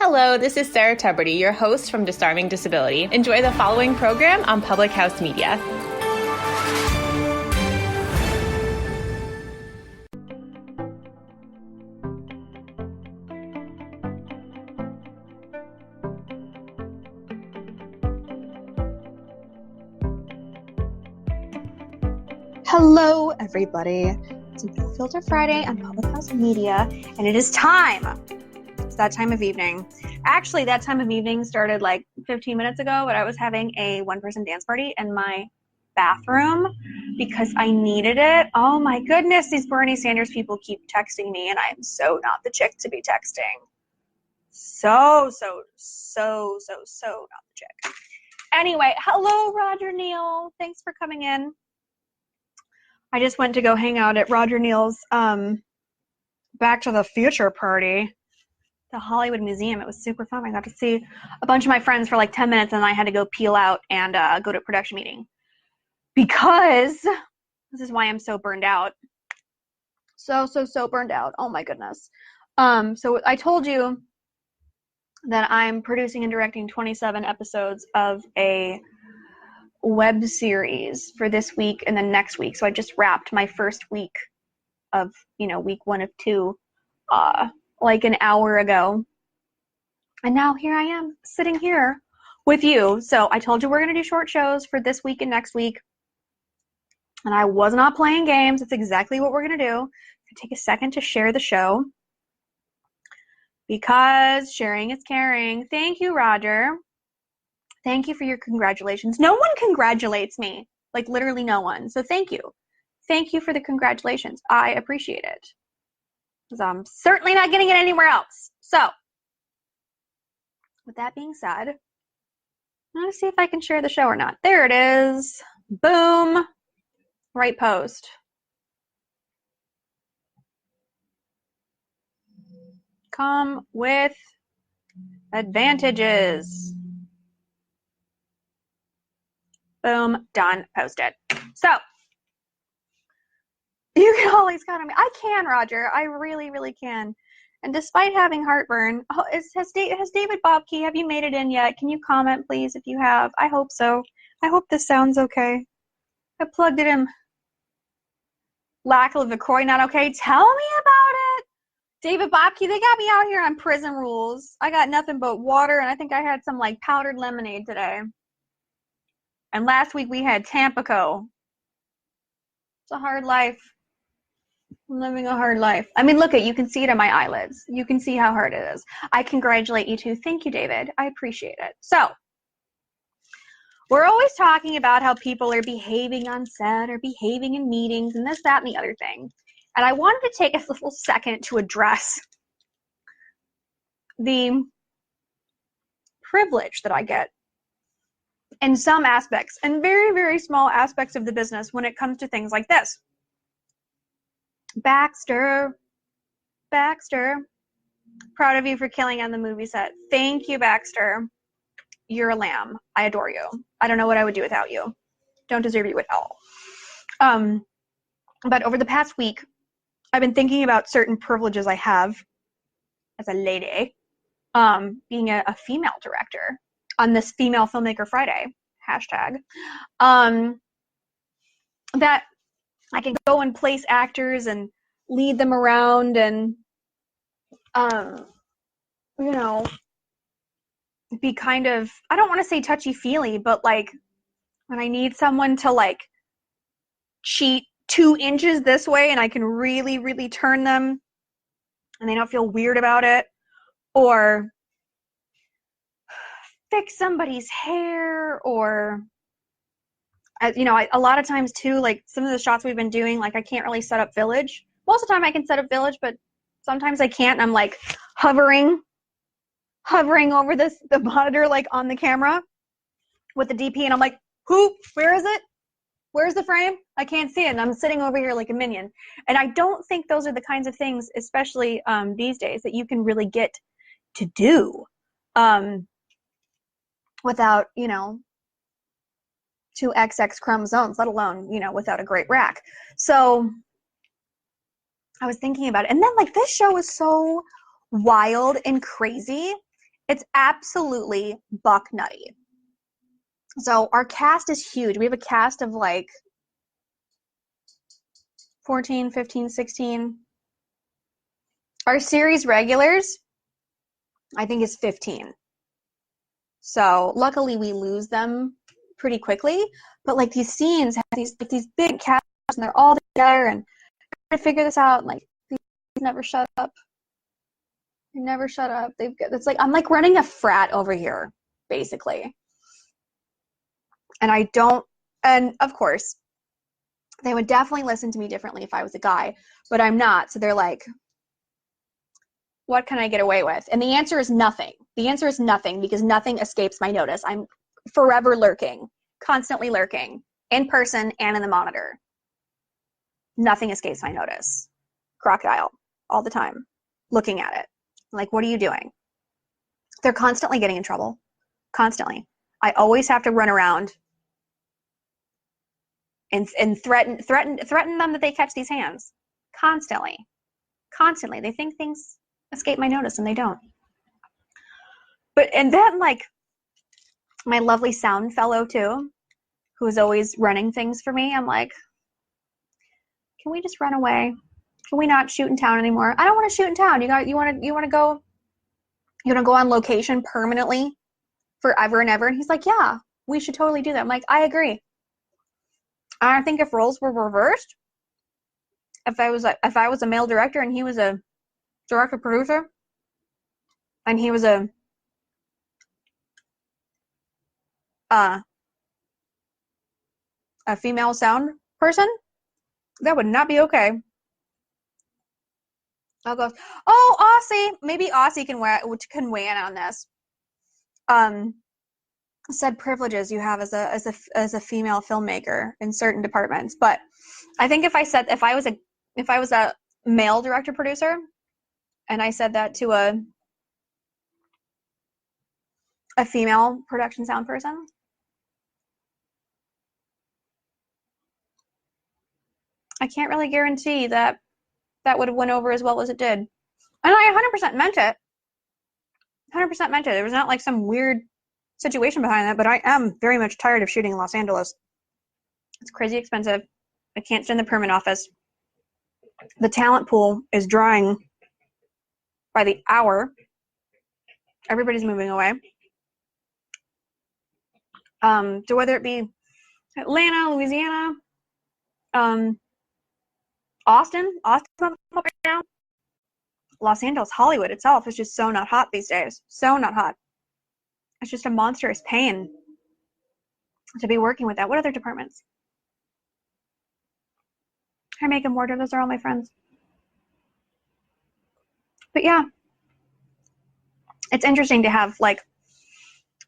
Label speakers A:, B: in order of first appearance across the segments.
A: Hello, this is Sarah Tuberty, your host from Disarming Disability. Enjoy the following program on Public House Media.
B: Hello, everybody. It's No Filter Friday on Public House Media, and it is time. It's that time of evening. Actually, that time of evening started like 15 minutes ago, but I was having a one-person dance party in my bathroom because I needed it. Oh my goodness, these Bernie Sanders people keep texting me, and I am so not the chick to be texting. So not the chick. Anyway, hello, Roger Neal. Thanks for coming in. I just went to go hang out at Roger Neal's Back to the Future party, the Hollywood Museum. It was super fun. I got to see a bunch of my friends for like 10 minutes, and I had to go peel out and go to a production meeting because this is why I'm so burned out. So burned out. Oh my goodness. So I told you that I'm producing and directing 27 episodes of a web series for this week and then next week. So I just wrapped my first week of, week 1 of 2, like an hour ago. And now here I am sitting here with you. So I told you we're going to do short shows for this week and next week. And I was not playing games. That's exactly what we're going to do. Take a second to share the show because sharing is caring. Thank you, Roger. Thank you for your congratulations. No one congratulates me, like literally no one. So thank you. Thank you for the congratulations. I appreciate it because I'm certainly not getting it anywhere else. So with that being said, I'm going to see if I can share the show or not. There it is. Boom. Right post. Come with advantages. Boom, done, posted. So, you can always count on me. I can, Roger. I really, really can. And despite having heartburn, has David Bobke, have you made it in yet? Can you comment, please, if you have? I hope so. I hope this sounds okay. I plugged it in. Lack of LaCroix, not okay? Tell me about it. David Bobke, they got me out here on prison rules. I got nothing but water, and I think I had some, like, powdered lemonade today. And last week we had Tampico. It's a hard life. I'm living a hard life. I mean, look, you can see it on my eyelids. You can see how hard it is. I congratulate you too. Thank you, David. I appreciate it. So, we're always talking about how people are behaving on set or behaving in meetings and this, that, and the other thing. And I wanted to take a little second to address the privilege that I get in some aspects, and very, very small aspects of the business when it comes to things like this. Baxter, proud of you for killing on the movie set. Thank you, Baxter. You're a lamb. I adore you. I don't know what I would do without you. Don't deserve you at all. But over the past week, I've been thinking about certain privileges I have as a lady, being a female director on this Female Filmmaker Friday, hashtag, that I can go and place actors and lead them around and, be kind of, I don't want to say touchy-feely, but like when I need someone to like cheat 2 inches this way and I can really, really turn them and they don't feel weird about it, or fix somebody's hair, or a lot of times too, like some of the shots we've been doing, like I can't really set up Village. Most of the time I can set up Village, but sometimes I can't, and I'm like hovering over the monitor, like on the camera with the DP, and I'm like, where is it? Where's the frame? I can't see it, and I'm sitting over here like a minion. And I don't think those are the kinds of things, especially these days, that you can really get to do without, 2XX chromosomes, let alone, without a great rack. So I was thinking about it. And then, like, this show is so wild and crazy It's absolutely buck nutty. So our cast is huge. We have a cast of like 14, 15, 16. Our series regulars, I think, is 15. So luckily we lose them pretty quickly. But like these scenes have these big casts and they're all together and trying to figure this out. And like these never shut up. They never shut up. It's like I'm like running a frat over here, basically. And of course, they would definitely listen to me differently if I was a guy, but I'm not. So they're like, what can I get away with? And the answer is nothing. The answer is nothing because nothing escapes my notice. I'm forever lurking, constantly lurking, in person and in the monitor. Nothing escapes my notice. Crocodile, all the time, looking at it. Like, what are you doing? They're constantly getting in trouble. Constantly. I always have to run around and threaten them that they catch these hands. Constantly. They think things escape my notice and they don't. And then like my lovely sound fellow too, who's always running things for me, I'm like, can we just run away? Can we not shoot in town anymore? I don't want to shoot in town. You want to go on location permanently forever and ever? And he's like, yeah, we should totally do that. I'm like, I agree. I think if roles were reversed, if I was a male director and he was a director producer and he was a female sound person, that would not be okay. I'll go, oh, Aussie, maybe Aussie can weigh in on this. Said privileges you have as a female filmmaker in certain departments, but I think if I was a male director producer and I said that to a female production sound person, I can't really guarantee that would have went over as well as it did. And I 100% meant it. 100% meant it. There was not like some weird situation behind that, but I am very much tired of shooting in Los Angeles. It's crazy expensive. I can't stand the permit office. The talent pool is drying by the hour. Everybody's moving away. So whether it be Atlanta, Louisiana, Austin right now, Los Angeles, Hollywood itself is just so not hot these days. So not hot. It's just a monstrous pain to be working with that. What other departments? I make them order. Those are all my friends. But yeah, it's interesting to have like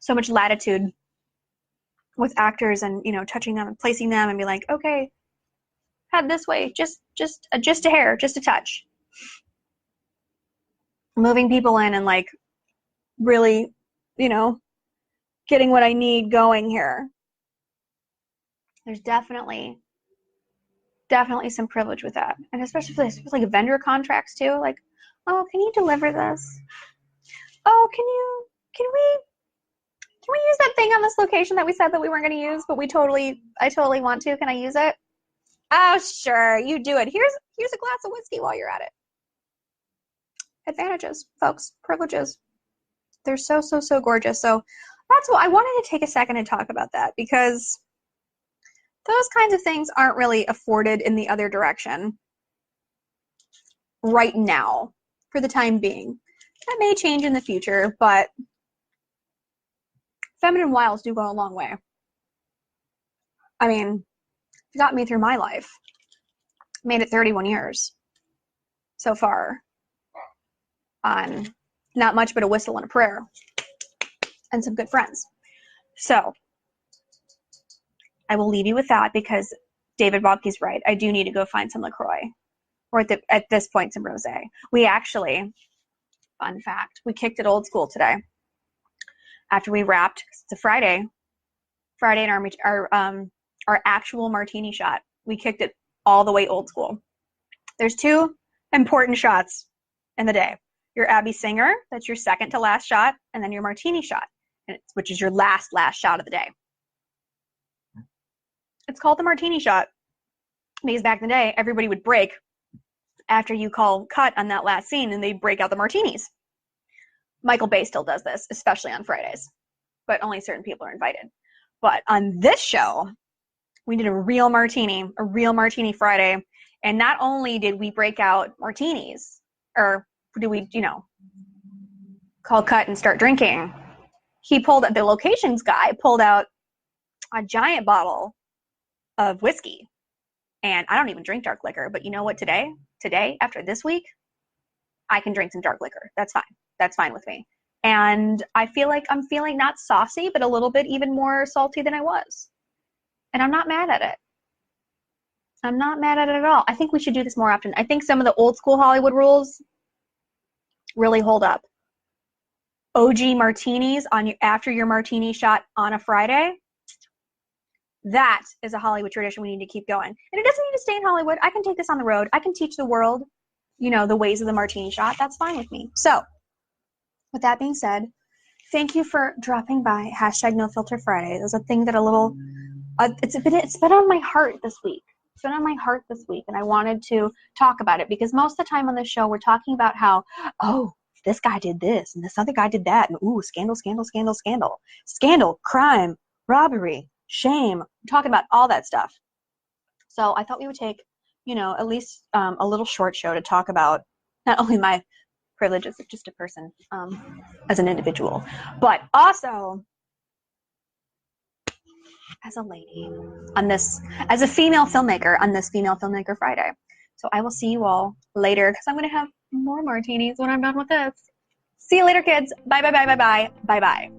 B: so much latitude with actors and, you know, touching them and placing them and be like, okay, head this way, just a hair, just a touch. Moving people in and like really, you know, getting what I need going here. There's definitely some privilege with that. And especially for like vendor contracts too. Like, oh, can you deliver this? Oh, can we use that thing on this location that we said that we weren't going to use, but I totally want to. Can I use it? Oh, sure, you do it. Here's a glass of whiskey while you're at it. Advantages, folks, privileges. They're so gorgeous. So that's what I wanted to take a second and talk about that, because those kinds of things aren't really afforded in the other direction right now for the time being. That may change in the future, but feminine wiles do go a long way. I mean, it got me through my life. Made it 31 years so far on not much but a whistle and a prayer and some good friends. So I will leave you with that, because David Bobke's right. I do need to go find some LaCroix, or at this point some rosé. We actually, fun fact, we kicked it old school today. After we wrapped, it's a Friday and our actual martini shot, we kicked it all the way old school. There's two important shots in the day. your Abby Singer, that's your second to last shot, and then your martini shot, which is your last shot of the day. It's called the martini shot because back in the day, everybody would break after you call cut on that last scene, and they'd break out the martinis. Michael Bay still does this, especially on Fridays, but only certain people are invited. But on this show, we did a real martini Friday, and not only did we break out martinis, or did we, call cut and start drinking, the locations guy pulled out a giant bottle of whiskey. And I don't even drink dark liquor, but you know what, today, after this week, I can drink some dark liquor. That's fine. That's fine with me. And I feel like I'm feeling not saucy, but a little bit even more salty than I was. And I'm not mad at it. I'm not mad at it at all. I think we should do this more often. I think some of the old school Hollywood rules really hold up. OG martinis after your martini shot on a Friday. That is a Hollywood tradition we need to keep going. And it doesn't need to stay in Hollywood. I can take this on the road. I can teach the world, the ways of the martini shot. That's fine with me. So, with that being said, thank you for dropping by #NoFilterFriday. It was a thing that it's been on my heart this week. It's been on my heart this week, and I wanted to talk about it because most of the time on this show, we're talking about how, this guy did this, and this other guy did that, and ooh, scandal, crime, robbery, shame. We're talking about all that stuff. So I thought we would take, at least a little short show to talk about not only my privileges as just a person, as an individual, but also as a lady as a female filmmaker on this Female Filmmaker Friday. So I will see you all later because I'm going to have more martinis when I'm done with this. See you later, kids. Bye, bye, bye, bye, bye, bye, bye.